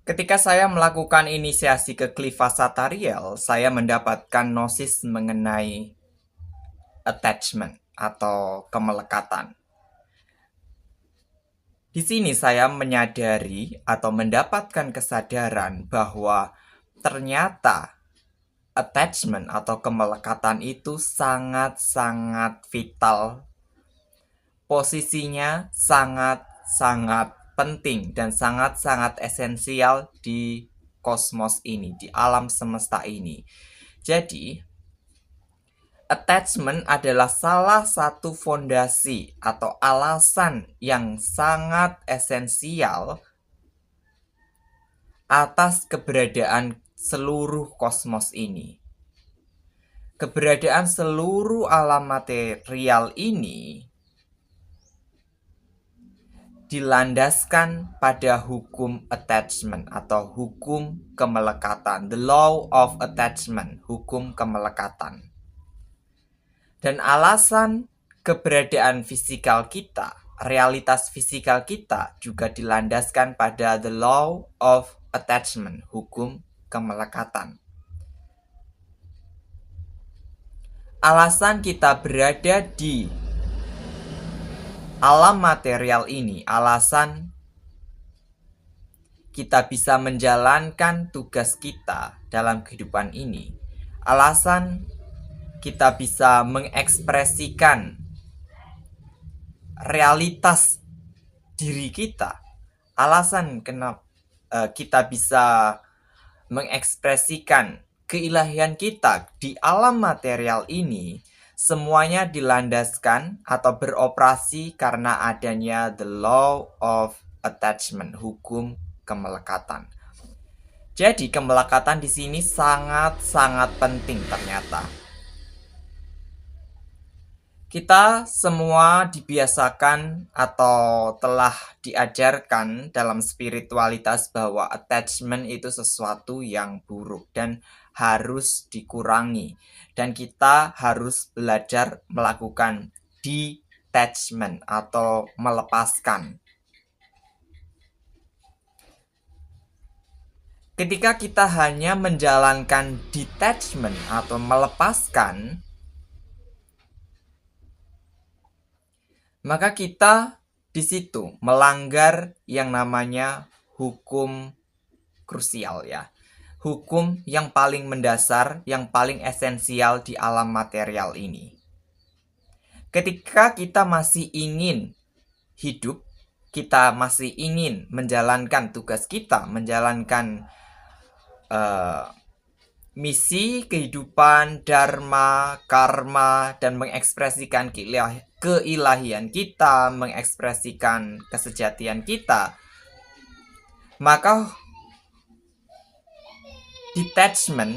Ketika saya melakukan inisiasi ke Cliva Satariel, saya mendapatkan gnosis mengenai attachment atau kemelekatan. Di sini saya menyadari atau mendapatkan kesadaran bahwa ternyata attachment atau kemelekatan itu sangat-sangat vital. Posisinya sangat-sangat penting dan sangat-sangat esensial di kosmos ini, di alam semesta ini. Jadi, attachment adalah salah satu fondasi atau alasan yang sangat esensial atas keberadaan seluruh kosmos ini. Keberadaan seluruh alam material ini dilandaskan pada hukum attachment atau hukum kemelekatan, the law of attachment, hukum kemelekatan. Dan alasan keberadaan fisikal kita, realitas fisikal kita juga dilandaskan pada the law of attachment, hukum kemelekatan. Alasan kita berada di alam material ini, alasan kita bisa menjalankan tugas kita dalam kehidupan ini, alasan kita bisa mengekspresikan realitas diri kita, alasan kenapa kita bisa mengekspresikan keilahian kita di alam material ini, semuanya dilandaskan atau beroperasi karena adanya the law of attachment, hukum kemelekatan. Jadi kemelekatan di sini sangat-sangat penting ternyata. Kita semua dibiasakan atau telah diajarkan dalam spiritualitas bahwa attachment itu sesuatu yang buruk dan harus dikurangi. Dan kita harus belajar melakukan detachment atau melepaskan. Ketika kita hanya menjalankan detachment atau melepaskan, maka kita di situ melanggar yang namanya hukum krusial ya. Hukum yang paling mendasar, yang paling esensial di alam material ini. Ketika kita masih ingin hidup, kita masih ingin menjalankan tugas kita, menjalankan misi kehidupan, dharma, karma, dan mengekspresikan keilahian kita, mengekspresikan kesejatian kita, maka detachment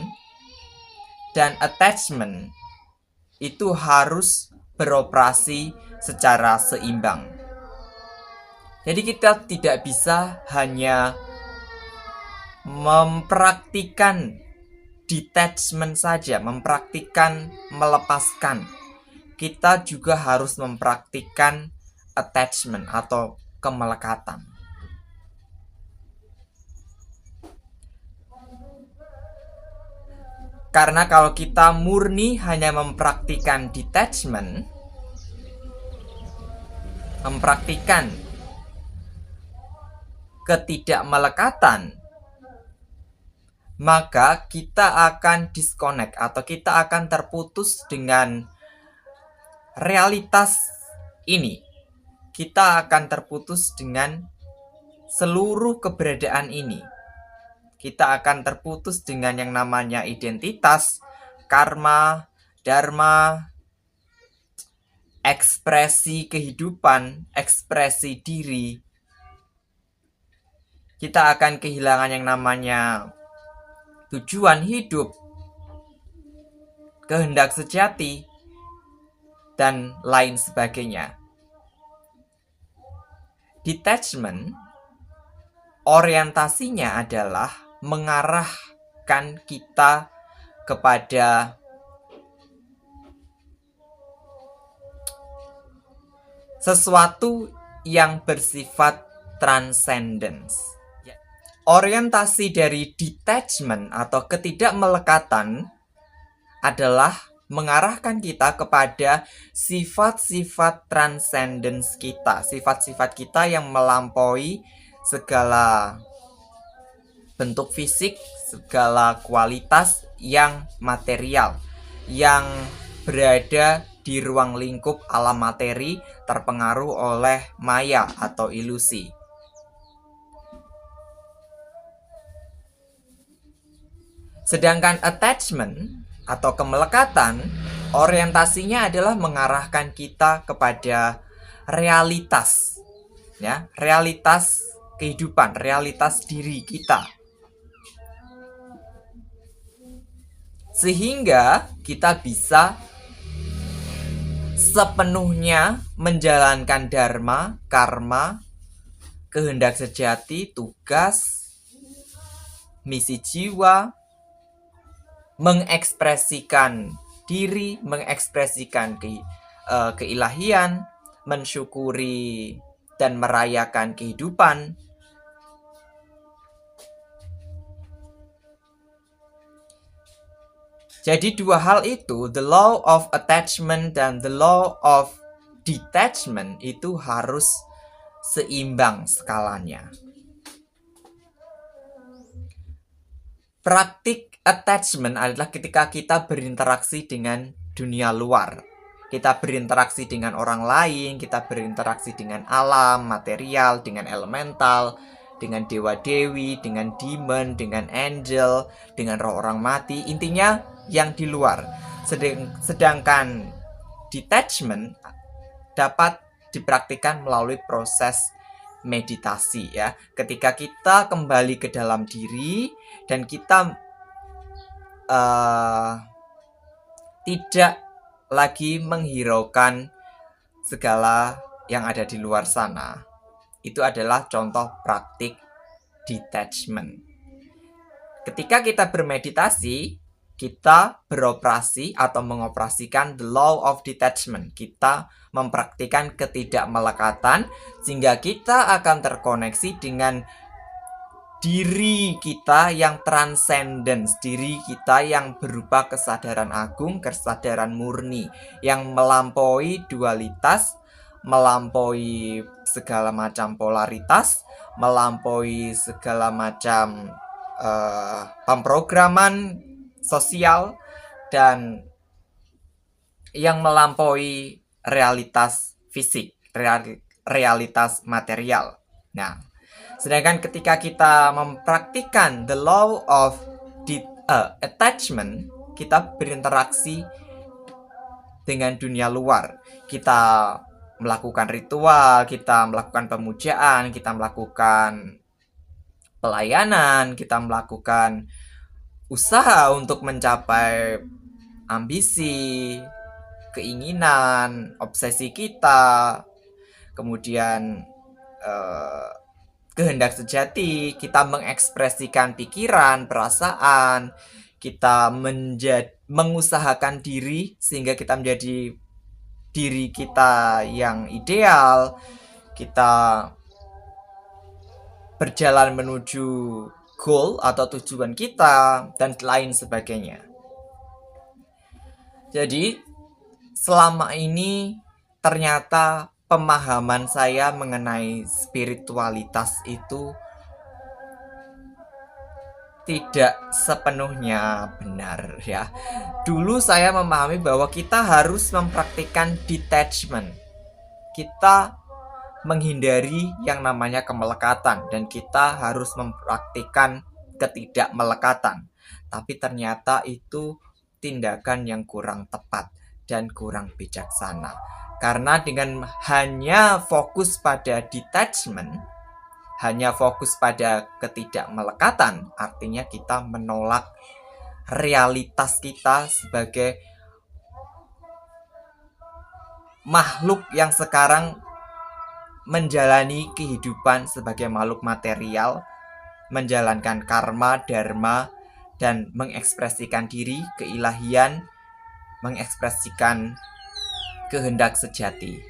dan attachment itu harus beroperasi secara seimbang. Jadi kita tidak bisa hanya mempraktikkan detachment saja, mempraktikkan melepaskan. Kita juga harus mempraktikkan attachment atau kemelekatan. Karena kalau kita murni hanya mempraktikkan detachment, mempraktikkan ketidakmelekatan, maka kita akan disconnect atau kita akan terputus dengan realitas ini. Kita akan terputus dengan seluruh keberadaan ini. Kita akan terputus dengan yang namanya identitas, karma, dharma, ekspresi kehidupan, ekspresi diri. Kita akan kehilangan yang namanya tujuan hidup, kehendak sejati, dan lain sebagainya. Detachment orientasinya adalah mengarahkan kita kepada sesuatu yang bersifat transcendence. Orientasi dari detachment atau ketidakmelekatan adalah mengarahkan kita kepada sifat-sifat transcendence kita, sifat-sifat kita yang melampaui segala bentuk fisik, segala kualitas yang material, yang berada di ruang lingkup alam materi, terpengaruh oleh maya atau ilusi. Sedangkan attachment atau kemelekatan, orientasinya adalah mengarahkan kita kepada realitas, ya, realitas kehidupan, realitas diri kita. Sehingga kita bisa sepenuhnya menjalankan dharma, karma, kehendak sejati, tugas, misi jiwa, mengekspresikan diri, mengekspresikan keilahian, mensyukuri dan merayakan kehidupan. Jadi dua hal itu, the law of attachment dan the law of detachment, itu harus seimbang skalanya. Praktik attachment adalah ketika kita berinteraksi dengan dunia luar. Kita berinteraksi dengan orang lain, kita berinteraksi dengan alam, material, dengan elemental, dengan dewa-dewi, dengan demon, dengan angel, dengan roh orang mati. Intinya yang di luar. Sedangkan detachment dapat dipraktikkan melalui proses meditasi, ya. Ketika kita kembali ke dalam diri dan kita tidak lagi menghiraukan segala yang ada di luar sana. Itu adalah contoh praktik detachment. Ketika kita bermeditasi, kita beroperasi atau mengoperasikan the law of detachment. Kita mempraktikkan ketidakmelekatan sehingga kita akan terkoneksi dengan diri kita yang transcendence, diri kita yang berupa kesadaran agung, kesadaran murni, yang melampaui dualitas, melampaui segala macam polaritas, melampaui segala macam pemrograman sosial, dan yang melampaui realitas fisik, realitas material. Nah, sedangkan ketika kita mempraktikkan the law of attachment, kita berinteraksi dengan dunia luar. Kita melakukan ritual, kita melakukan pemujaan, kita melakukan pelayanan, kita melakukan usaha untuk mencapai ambisi, keinginan, obsesi kita, kemudian kehendak sejati, kita mengekspresikan pikiran, perasaan, kita mengusahakan diri sehingga kita menjadi diri kita yang ideal, kita berjalan menuju goal atau tujuan kita, dan lain sebagainya. Jadi, selama ini ternyata pemahaman saya mengenai spiritualitas itu tidak sepenuhnya benar, ya. Dulu saya memahami bahwa kita harus mempraktikkan detachment. Kita menghindari yang namanya kemelekatan dan kita harus mempraktikkan ketidakmelekatan. Tapi ternyata itu tindakan yang kurang tepat dan kurang bijaksana. Karena dengan hanya fokus pada detachment, hanya fokus pada ketidakmelekatan, artinya kita menolak realitas kita sebagai makhluk yang sekarang menjalani kehidupan sebagai makhluk material, menjalankan karma, dharma, dan mengekspresikan diri, keilahian, mengekspresikan kehendak sejati.